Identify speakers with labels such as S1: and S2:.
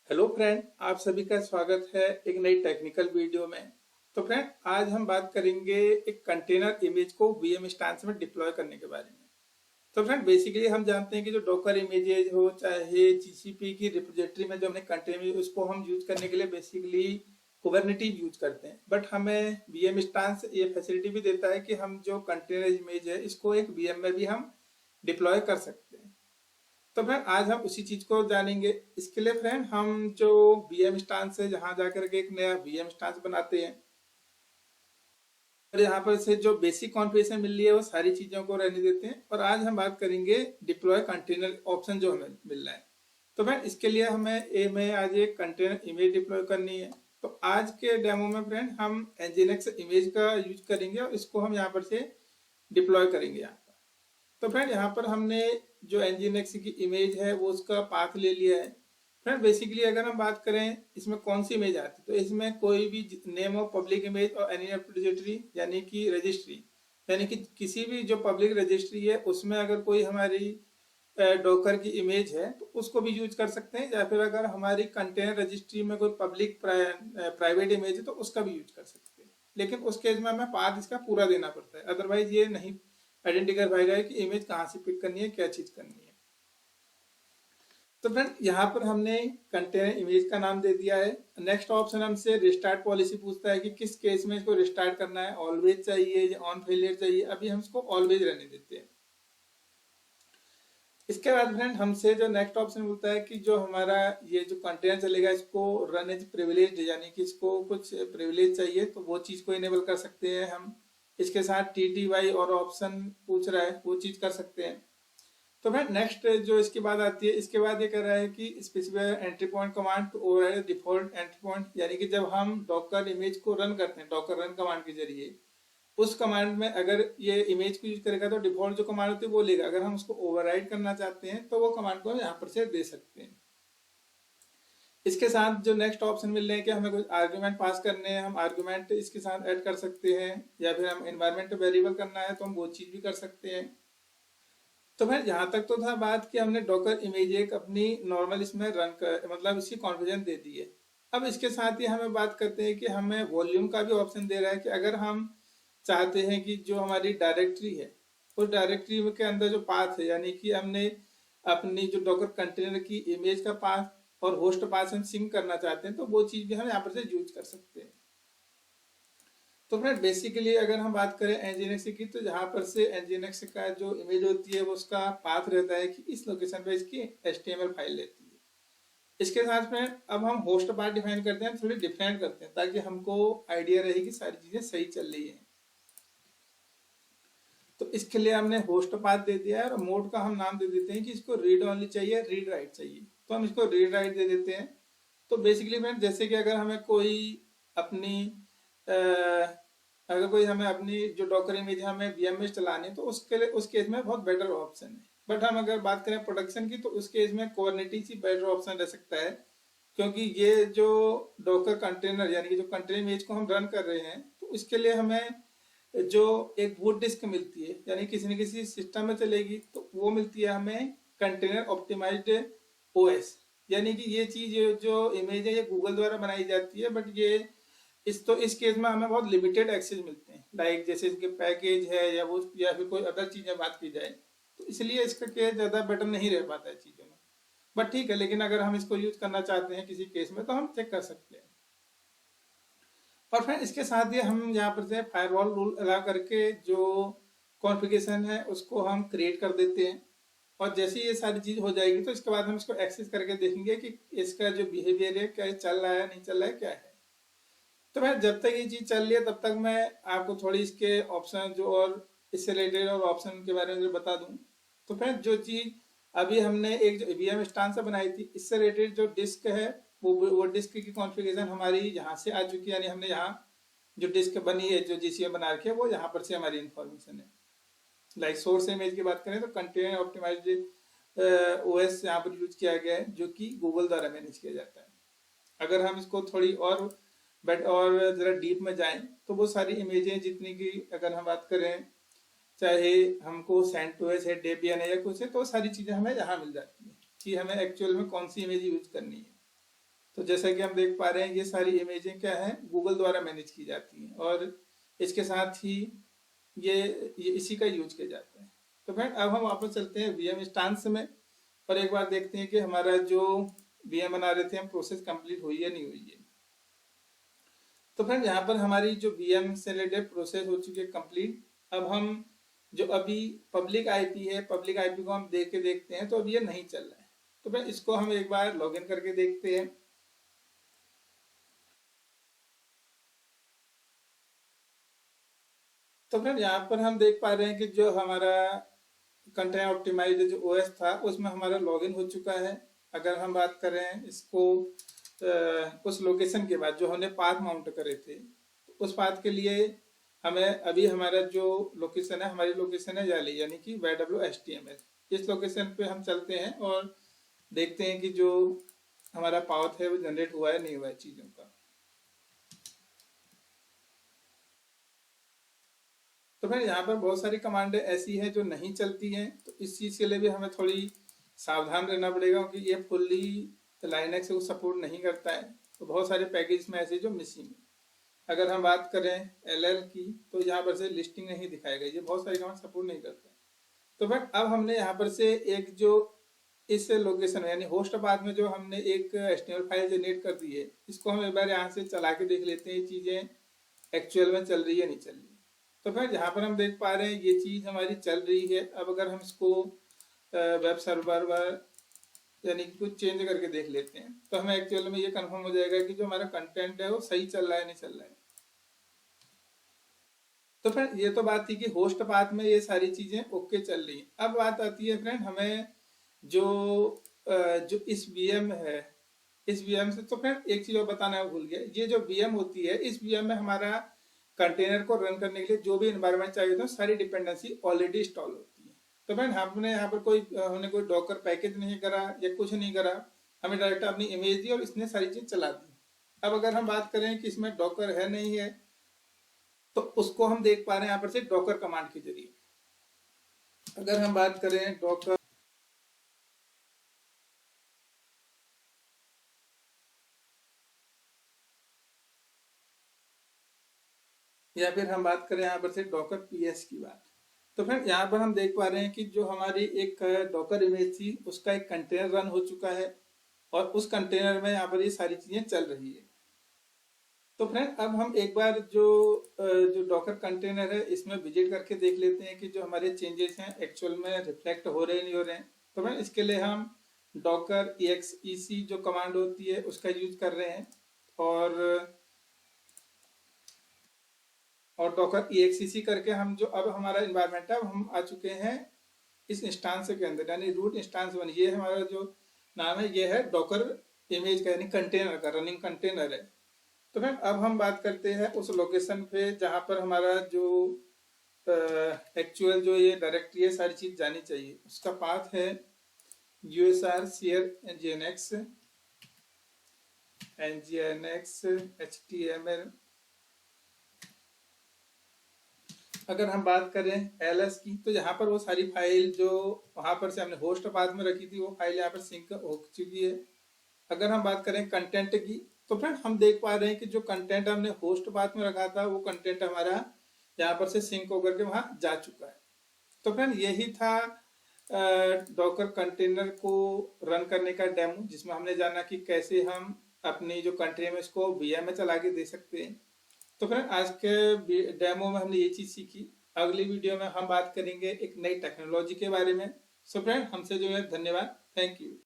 S1: Hello friend, आप सभी का स्वागत है एक नई टेक्निकल वीडियो में। तो फ्रेंड, आज हम बात करेंगे एक कंटेनर इमेज को वीएम इंस्टेंस में डिप्लॉय करने के बारे में। तो फ्रेंड, बेसिकली हम जानते हैं कि जो डॉकर इमेजेज हो चाहे जीसीपी की रिपोजिटरी में जो हमने कंटेनर उसको हम यूज करने के लिए बेसिकली कुबरनेटिस यूज करते हैं। बट हमें वीएम इंस्टेंस ये फैसिलिटी भी देता है कि हम जो कंटेनर इमेज है इसको एक वीएम में भी हम डिप्लॉय कर सकते हैं। तो फ्रेंड, आज हम उसी चीज को जानेंगे। इसके लिए फ्रेंड हम जो वीएम इंस्टेंस है जहां जाकर के एक नया वीएम इंस्टेंस बनाते हैं और यहाँ पर से जो बेसिक कॉन्फ़िगरेशन मिल रही है वो सारी चीजों को रहने देते हैं। और आज हम बात करेंगे डिप्लॉय कंटेनर ऑप्शन जो हमें मिल रहा है। तो फ्रेंड, इसके लिए हमें आज एक कंटेनर इमेज डिप्लॉय करनी है। तो आज के डेमो में फ्रेंड हम nginx इमेज का यूज करेंगे और इसको हम यहाँ पर से डिप्लॉय करेंगे यहाँ पर। तो फ्रेंड, यहाँ पर हमने जो nginx की इमेज है वो उसका पाथ ले लिया है। फ्रेंड, बेसिकली अगर हम बात करें इसमें कौन सी इमेज आती है तो इसमें कोई भी नेम ऑफ पब्लिक इमेज और एनी रिपोजिटरी यानी कि रजिस्ट्री, यानी कि किसी भी जो पब्लिक रजिस्ट्री है उसमें अगर कोई हमारी डॉकर की इमेज है तो उसको भी यूज कर सकते हैं, या फिर अगर हमारी कंटेनर रजिस्ट्री में कोई पब्लिक प्राइवेट इमेज है तो उसका भी यूज कर सकते हैं। लेकिन उस केस में हमें पाथ इसका पूरा देना पड़ता है, अदरवाइज ये नहीं आइडेंटिफाई कर पाएगा कि इमेज कहाँ से पिक करनी है, क्या चीज करनी है। तो फ्रेंड, यहाँ पर हमने कंटेनर इमेज का नाम दे दिया है। नेक्स्ट ऑप्शन हमसे रिस्टार्ट पॉलिसी पूछता है कि किस केस में इसको रिस्टार्ट करना है, ऑलवेज चाहिए या ऑन फेलियर चाहिए। अभी हम इसको ऑलवेज रहने देते हैं। इसके बाद फ्रेंड हमसे जो नेक्स्ट ऑप्शन मिलता है कि जो हमारा ये जो कंटेनर चलेगा इसको रन एज प्रिविलेज, यानी कि इसको कुछ प्रिविलेज चाहिए तो वो चीज को इनेबल कर सकते हैं हम। इसके साथ TTY और ऑप्शन पूछ रहा है वो चीज कर सकते हैं। तो फ्रेंड, नेक्स्ट जो इसके बाद आती है, इसके बाद ये कह रहा है कि specify entry point command to override default entry point, यानी कि जब हम डॉकर इमेज को रन करते हैं डॉकर रन कमांड के जरिए उस कमांड में अगर ये इमेज को यूज करेगा तो डिफॉल्ट जो कमांड होती है वो लेगा। अगर हम उसको ओवरराइड करना चाहते हैं तो वो कमांड को हम यहाँ पर से दे सकते हैं। इसके साथ जो नेक्स्ट ऑप्शन मिल रहे हैं कि हमें कुछ आर्ग्यूमेंट पास करने हैं, हम आर्ग्यूमेंट इसके साथ ऐड कर सकते हैं, या फिर हम एनवायरमेंट वेरिएबल करना है तो हम वो चीज भी कर सकते हैं। तो भाई यहाँ तक तो था बात कि हमने डॉकर इमेज एक अपनी नॉर्मल इसमें रन कर मतलब इसकी कॉन्फ़िगरेशन दे दी है। अब इसके साथ ही हमें बात करते हैं कि हमें वॉल्यूम का भी ऑप्शन दे रहा है कि अगर हम चाहते हैं कि जो हमारी डायरेक्टरी है उस डायरेक्टरी के अंदर जो पाथ है, यानी कि हमने अपनी जो डॉकर कंटेनर की इमेज का पाथ और होस्ट पाथ हम सिंक करना चाहते हैं तो वो चीज भी हम यहाँ पर से यूज कर सकते हैं। तो फ्रेंड, बेसिकली अगर हम बात करें nginx की तो जहाँ पर से nginx का जो इमेज होती है वो उसका पाथ रहता है कि इस लोकेशन पे इसकी HTML फाइल लेती है। इसके साथ में अब हम होस्ट पाथ डिफाइन करते हैं, थोड़ी डिफरेंट करते हैं ताकि हमको आइडिया रहे कि सारी चीजें सही चल रही है। तो इसके लिए हमने होस्ट पाथ दे दिया है और मोड का हम नाम दे देते हैं कि इसको रीड ओनली चाहिए, रीड राइट चाहिए, तो हम इसको रीड राइट दे देते हैं। तो बेसिकली फ्रेंड, जैसे कि अगर हमें कोई अपनी अगर कोई हमें अपनी जो डॉकर इमेज हमें वीएम में चलानी है तो उसके लिए उस केस में बहुत बेटर ऑप्शन है। बट हम अगर बात करें प्रोडक्शन की तो उस केस में कुबरनेटिस ही बेटर ऑप्शन रह सकता है, क्योंकि ये जो डॉकर कंटेनर यानी कि जो कंटेनर इमेज को हम रन कर रहे हैं तो इसके लिए हमें जो एक बूट डिस्क मिलती है, यानी किसी न किसी सिस्टम में चलेगी तो वो मिलती है हमें कंटेनर ऑप्टिमाइज्ड ओएस। यानी कि ये चीज जो इमेज है ये गूगल द्वारा बनाई जाती है, बट ये इस केस में हमें बहुत लिमिटेड एक्सेस मिलते हैं, लाइक जैसे इसके पैकेज है या वो या फिर कोई अदर चीजें बात की जाए तो इसलिए इसका केस ज्यादा बेटर नहीं रह पाता है चीजों में। बट ठीक है, लेकिन अगर हम इसको यूज करना चाहते हैं किसी केस में तो हम चेक कर सकते हैं। और फिर इसके साथ ही हम यहाँ पर से फायरवॉल रूल लगा करके जो कॉन्फ़िगरेशन है उसको हम क्रिएट कर देते हैं। और जैसे ये सारी चीज हो जाएगी तो इसके बाद हम इसको एक्सेस करके देखेंगे कि इसका जो बिहेवियर है क्या चल रहा है नहीं चल रहा है क्या है। तो मैं जब तक ये चीज चल रही है तब तक मैं आपको थोड़ी इसके ऑप्शन जो और इससे रिलेटेड और ऑप्शन के बारे में बता दूं। तो फ्रेंड, जो चीज अभी हमने एक जो वीएम स्टांस बनाई थी इससे रिलेटेड जो डिस्क है वो डिस्क की कॉन्फ़िगरेशन हमारी यहाँ से आ चुकी है, यानी हमने यहाँ जो डिस्क बनी है जो जीसीएम बना रखी है वो यहाँ पर से हमारी इंफॉर्मेशन है। लाइक सोर्स इमेज की बात करें तो कंटेनर ऑप्टिमाइज्ड ओएस यहाँ पर यूज किया गया है जो कि गूगल द्वारा मैनेज किया जाता है। अगर हम इसको थोड़ी और जरा डीप में जाएं तो वो सारी इमेजें जितनी की अगर हम बात करें, चाहे हमको सेंटोस है, डेबियन है या कुछ है, तो सारी चीजें हमें यहाँ मिल जाती है कि हमें एक्चुअल में कौन सी इमेज यूज करनी है। तो जैसा कि हम देख पा रहे हैं, ये सारी इमेजें क्या है, गूगल द्वारा मैनेज की जाती हैं और इसके साथ ही ये इसी का यूज किया जाता है। तो फ्रेंड अब हम वापस चलते हैं वीएम इंस्टेंस में और एक बार देखते हैं कि हमारा जो वीएम बना रहे थे हम, प्रोसेस कंप्लीट हुई है नहीं हुई है। तो फ्रेंड यहाँ पर हमारी जो वीएम से रिलेटेड प्रोसेस हो चुकी है कंप्लीट। अब हम जो अभी पब्लिक आईपी है, पब्लिक आईपी को हम देख के देखते हैं, तो अभी ये नहीं चल रहा है। तो फ्रेंड इसको हम एक बार लॉगिन करके देखते हैं। तो फ्रेंड यहाँ पर हम देख पा रहे हैं कि जो हमारा कंटेंट ऑप्टिमाइज्ड जो ओएस था उसमें हमारा लॉगिन हो चुका है। अगर हम बात करें इसको उस लोकेशन के बाद जो हमने पाथ माउंट करे थे, उस पाथ के लिए हमें अभी हमारा जो लोकेशन है, हमारी लोकेशन है जाली, यानी कि YWHTML। इस लोकेशन पे हम चलते हैं और देखते हैं कि जो हमारा पाथ है वो जनरेट हुआ है नहीं हुआ है चीजों का। तो फिर यहाँ पर बहुत सारी कमांडें ऐसी हैं जो नहीं चलती हैं, तो इस चीज़ के लिए भी हमें थोड़ी सावधान रहना पड़ेगा क्योंकि ये फुल्ली लाइनक्स को सपोर्ट नहीं करता है। तो बहुत सारे पैकेज में ऐसे जो मिसिंग है। अगर हम बात करें LL की, तो यहाँ पर से लिस्टिंग नहीं दिखाएगा, ये बहुत सारी कमांड सपोर्ट नहीं करता है। तो फिर अब हमने यहाँ पर से एक जो इस लोकेशन यानी होस्ट पाथ में जो हमने एक HTML फाइल जनरेट कर दी है, इसको हम एक बार यहाँ से चला के देख लेते हैं ये चीज़ें एक्चुअल में चल रही है नहीं चल रही। तो फिर यहाँ पर हम देख पा रहे हैं ये चीज़ हमारी चल रही है। अब अगर हम इसको वेब सर्वर यानी कि कुछ चेंज करके देख लेते हैं, तो हमें एक्चुअल में ये कंफर्म हो जाएगा कि जो हमारा कंटेंट है वो सही चल रहा है नहीं चल रहा है। तो फ्रेंड ये तो बात थी कि होस्ट पाथ में ये सारी चीजें ओके चल रही हैं। अब बात आती है फ्रेंड हमें जो इस वीएम है, इस वीएम से, तो फ्रेंड एक चीज और बताना भूल गया, ये जो वीएम होती है, इस वीएम में हमारा कंटेनर को रन करने के लिए जो भी इन्वायरमेंट चाहिए होता है, सारी डिपेंडेंसी ऑलरेडी इंस्टॉल होती है। तो फ्रेंड हमने यहाँ पर हमने कोई डॉकर पैकेज नहीं करा या कुछ नहीं करा, हमें डायरेक्ट अपनी इमेज दी और इसने सारी चीज चला दी। अब अगर हम बात करें कि इसमें डॉकर है नहीं है, तो उसको हम देख पा रहे हैं यहाँ पर से डॉकर कमांड के जरिए। अगर हम बात करें डॉकर, या फिर हम बात करें यहाँ पर से डॉकर PS की बात, तो फ्रेंड यहाँ पर हम देख पा रहे हैं कि जो हमारी एक डॉकर इमेज थी उसका एक कंटेनर रन हो चुका है और उस कंटेनर में यहाँ पर ये सारी चीजें चल रही है। तो फ्रेंड अब हम एक बार जो डॉकर कंटेनर है इसमें विजिट करके देख लेते हैं कि जो हमारे चेंजेस हैं एक्चुअल में रिफ्लेक्ट हो रहे हैं नहीं हो रहे हैं। तो फ्रेंड इसके लिए हम डॉकर exec जो कमांड होती है उसका यूज कर रहे हैं और डॉकर exec करके हम जो अब हमारा इन्वायरमेंट है हम आ चुके हैं इस इंस्टांस के अंदर, यानी रूट इंस्टांस वन, ये हमारा जो नाम है ये है डॉकर इमेज का, यानी कंटेनर का, रनिंग कंटेनर है। तो फ्रेंड अब हम बात करते हैं उस लोकेशन पे जहाँ पर हमारा जो एक्चुअल जो ये डायरेक्टरी है सारी चीज जानी चाहिए। उसका पाथ है usr nginx html। अगर हम बात करें ls की, तो यहाँ पर वो सारी फाइल जो वहां पर से हमने होस्ट पाथ में रखी थी वो फाइल यहाँ पर सिंक हो चुकी है। अगर हम बात करें कंटेंट की, तो फ्रेंड हम देख पा रहे हैं कि जो कंटेंट हमने होस्ट पाथ में रखा था वो कंटेंट हमारा यहाँ पर से सिंक होकर के वहां जा चुका है। तो फ्रेंड यही था डॉकर कंटेनर को रन करने का डेमो, जिसमें हमने जाना कि कैसे हम अपनी जो कंटेनर में इसको वीएम में चला के दे सकते हैं। तो फ्रेंड आज के डेमो में हमने ये चीज सीखी। अगली वीडियो में हम बात करेंगे एक नई टेक्नोलॉजी के बारे में। सो फ्रेंड हमसे जो है धन्यवाद, थैंक यू।